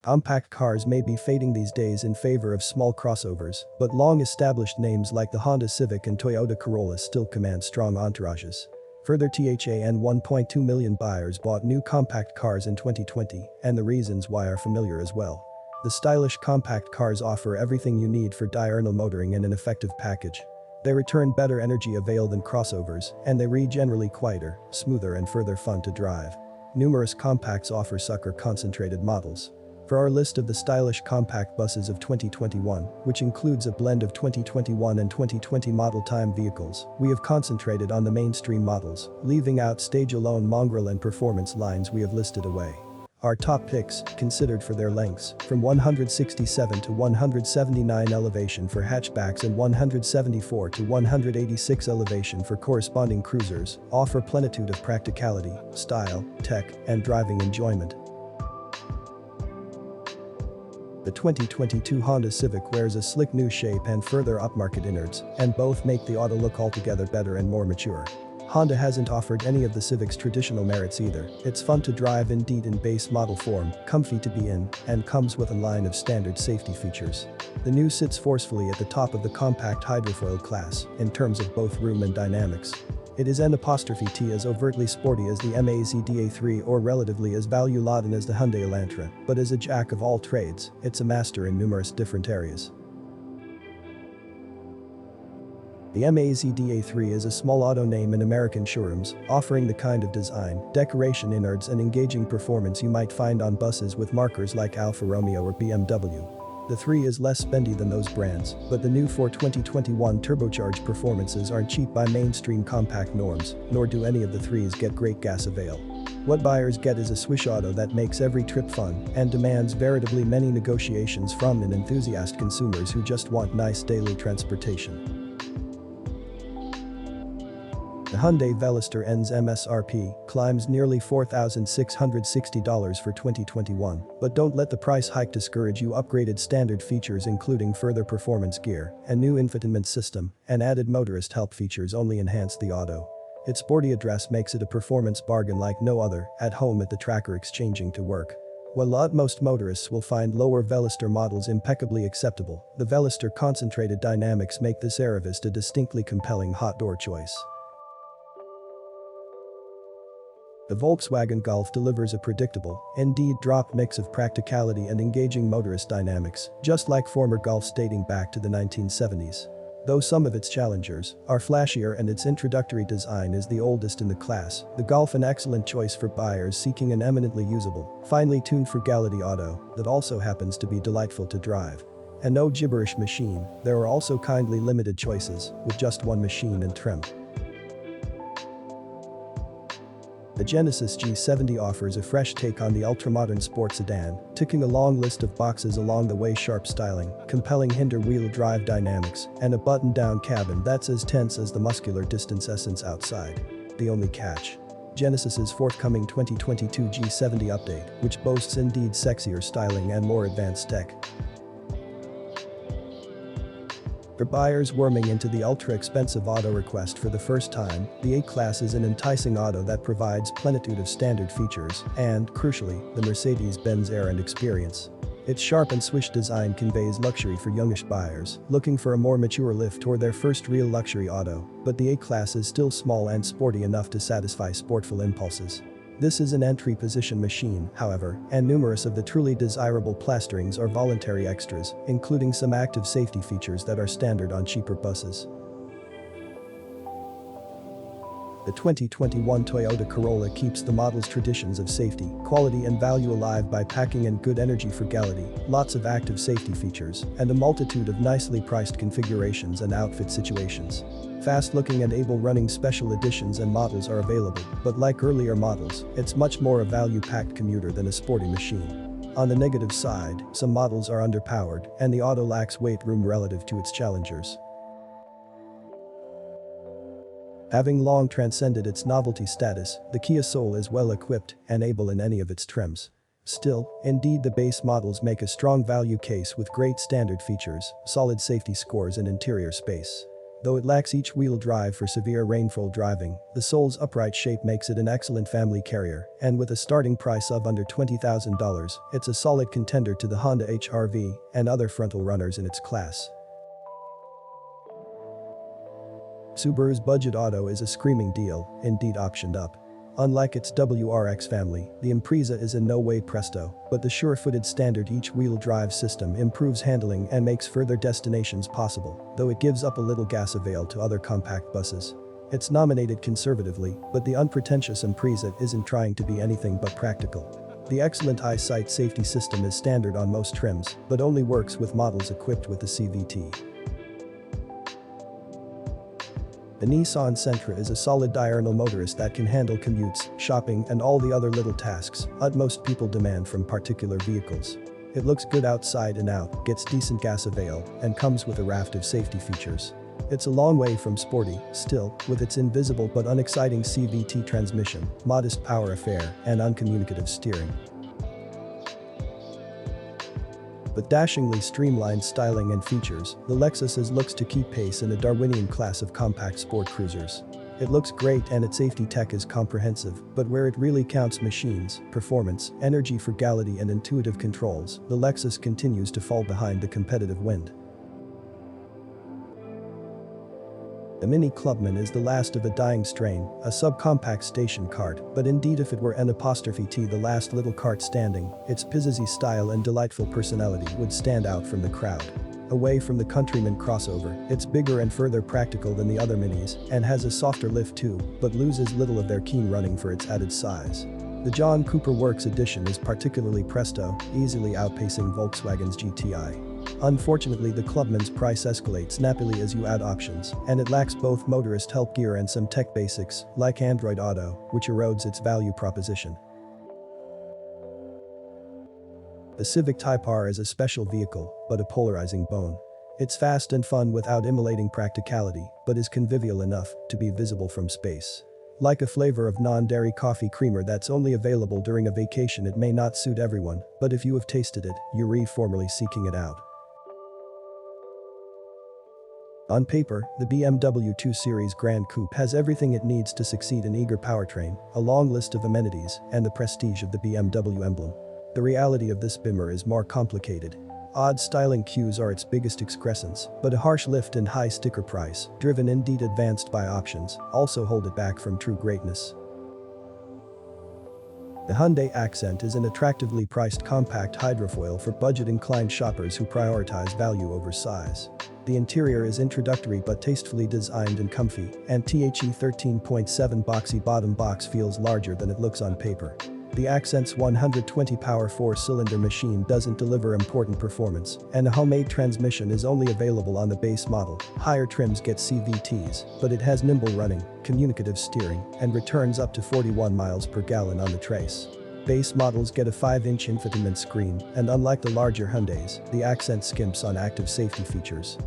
Compact cars may be fading these days in favor of small crossovers, but long-established names like the Honda Civic and Toyota Corolla still command strong entourages. Further, 1.2 million buyers bought new compact cars in 2020, and the reasons why are familiar as well. The stylish compact cars offer everything you need for diurnal motoring in an effective package. They return better energy avail than crossovers, and they read generally quieter, smoother and further fun to drive. Numerous compacts offer sucker concentrated models. For our list of the stylish compact buses of 2021, which includes a blend of 2021 and 2020 model time vehicles, we have concentrated on the mainstream models, leaving out stage-alone mongrel and performance lines we have listed away. Our top picks, considered for their lengths, from 167 to 179 elevation for hatchbacks and 174 to 186 elevation for corresponding cruisers, offer plenitude of practicality, style, tech, and driving enjoyment. The 2022 Honda Civic wears a slick new shape and further upmarket innards, and both make the auto look altogether better and more mature. Honda hasn't offered any of the Civic's traditional merits either. It's fun to drive indeed in base model form, comfy to be in, and comes with a line of standard safety features. The new sits forcefully at the top of the compact hydrofoil class, in terms of both room and dynamics. It is N'(T) as overtly sporty as the Mazda3 or relatively as value-laden as the Hyundai Elantra, but as a jack of all trades, it's a master in numerous different areas. The Mazda3 is a small auto name in American showrooms, offering the kind of design, decoration innards and engaging performance you might find on buses with markers like Alfa Romeo or BMW. The 3 is less spendy than those brands, but the new 2021 turbocharged performances aren't cheap by mainstream compact norms, nor do any of the 3s get great gas avail. What buyers get is a swish auto that makes every trip fun and demands veritably many negotiations from enthusiast consumers who just want nice daily transportation. The Hyundai Veloster N's MSRP climbs nearly $4,660 for 2021, but don't let the price hike discourage you. Upgraded standard features including further performance gear, a new infotainment system, and added motorist help features only enhance the auto. Its sporty address makes it a performance bargain like no other, at home at the tracker exchanging to work. While most motorists will find lower Veloster models impeccably acceptable, the Veloster concentrated dynamics make this Aravist a distinctly compelling hot door choice. The Volkswagen Golf delivers a predictable, indeed dropped mix of practicality and engaging motorist dynamics, just like former Golfs dating back to the 1970s. Though some of its challengers are flashier and its introductory design is the oldest in the class, the Golf an excellent choice for buyers seeking an eminently usable, finely tuned frugality auto that also happens to be delightful to drive. A no gibberish machine, there are also kindly limited choices, with just one machine and trim. The Genesis G70 offers a fresh take on the ultramodern sports sedan, ticking a long list of boxes along the way: sharp styling, compelling hinder-wheel drive dynamics, and a button-down cabin that's as tense as the muscular distance essence outside. The only catch: Genesis's forthcoming 2022 G70 update, which boasts indeed sexier styling and more advanced tech. For buyers worming into the ultra-expensive auto request for the first time, the A-Class is an enticing auto that provides plenitude of standard features and, crucially, the Mercedes-Benz A-Class experience. Its sharp and swish design conveys luxury for youngish buyers looking for a more mature lift toward their first real luxury auto, but the A-Class is still small and sporty enough to satisfy sportful impulses. This is an entry-position machine, however, and numerous of the truly desirable plasterings are voluntary extras, including some active safety features that are standard on cheaper buses. The 2021 Toyota Corolla keeps the model's traditions of safety, quality and value alive by packing in good energy frugality, lots of active safety features, and a multitude of nicely priced configurations and outfit situations. Fast-looking and able-running special editions and models are available, but like earlier models, it's much more a value-packed commuter than a sporty machine. On the negative side, some models are underpowered, and the auto lacks weight room relative to its challengers. Having long transcended its novelty status, the Kia Soul is well equipped and able in any of its trims. Still, indeed the base models make a strong value case with great standard features, solid safety scores and interior space. Though it lacks each wheel drive for severe rainfall driving, the sole's upright shape makes it an excellent family carrier, and with a starting price of under $20,000, it's a solid contender to the Honda HR-V and other frontal runners in its class. Subaru's budget auto is a screaming deal, indeed optioned up. Unlike its WRX family, the Impreza is in no way presto, but the sure-footed standard each-wheel drive system improves handling and makes further destinations possible, though it gives up a little gas avail to other compact buses. It's nominated conservatively, but the unpretentious Impreza isn't trying to be anything but practical. The excellent eyesight safety system is standard on most trims, but only works with models equipped with the CVT. The Nissan Sentra is a solid diurnal motorist that can handle commutes, shopping, and all the other little tasks most people demand from particular vehicles. It looks good outside and out, gets decent gas avail, and comes with a raft of safety features. It's a long way from sporty, still, with its invisible but unexciting CVT transmission, modest power affair, and uncommunicative steering. With dashingly streamlined styling and features, the Lexus IS looks to keep pace in a Darwinian class of compact sport cruisers. It looks great and its safety tech is comprehensive, but where it really counts machines, performance, energy frugality and intuitive controls, the Lexus continues to fall behind the competitive wind. The Mini Clubman is the last of a dying strain, a subcompact station cart, but indeed if it were N''T the last little cart standing, its pizzazzy style and delightful personality would stand out from the crowd. Away from the Countryman crossover, it's bigger and further practical than the other Minis, and has a softer lift too, but loses little of their keen running for its added size. The John Cooper Works edition is particularly presto, easily outpacing Volkswagen's GTI. Unfortunately, the Clubman's price escalates snappily as you add options, and it lacks both motorist help gear and some tech basics, like Android Auto, which erodes its value proposition. The Civic Type R is a special vehicle, but a polarizing bone. It's fast and fun without immolating practicality, but is convivial enough to be visible from space. Like a flavor of non-dairy coffee creamer that's only available during a vacation, it may not suit everyone, but if you have tasted it, you're formally seeking it out. On paper, the BMW 2 Series Gran Coupe has everything it needs to succeed: an eager powertrain, a long list of amenities, and the prestige of the BMW emblem. The reality of this bimmer is more complicated. Odd styling cues are its biggest excrescence, but a harsh lift and high sticker price, driven indeed advanced by options, also hold it back from true greatness. The Hyundai Accent is an attractively priced compact hydrofoil for budget-inclined shoppers who prioritize value over size. The interior is introductory but tastefully designed and comfy, and the 13.7 boxy bottom box feels larger than it looks on paper. The Accent's 120-power four-cylinder machine doesn't deliver important performance, and a homemade transmission is only available on the base model. Higher trims get CVTs, but it has nimble running, communicative steering, and returns up to 41 miles per gallon on the trace. Base models get a 5-inch infotainment screen, and unlike the larger Hyundais, the Accent skimps on active safety features.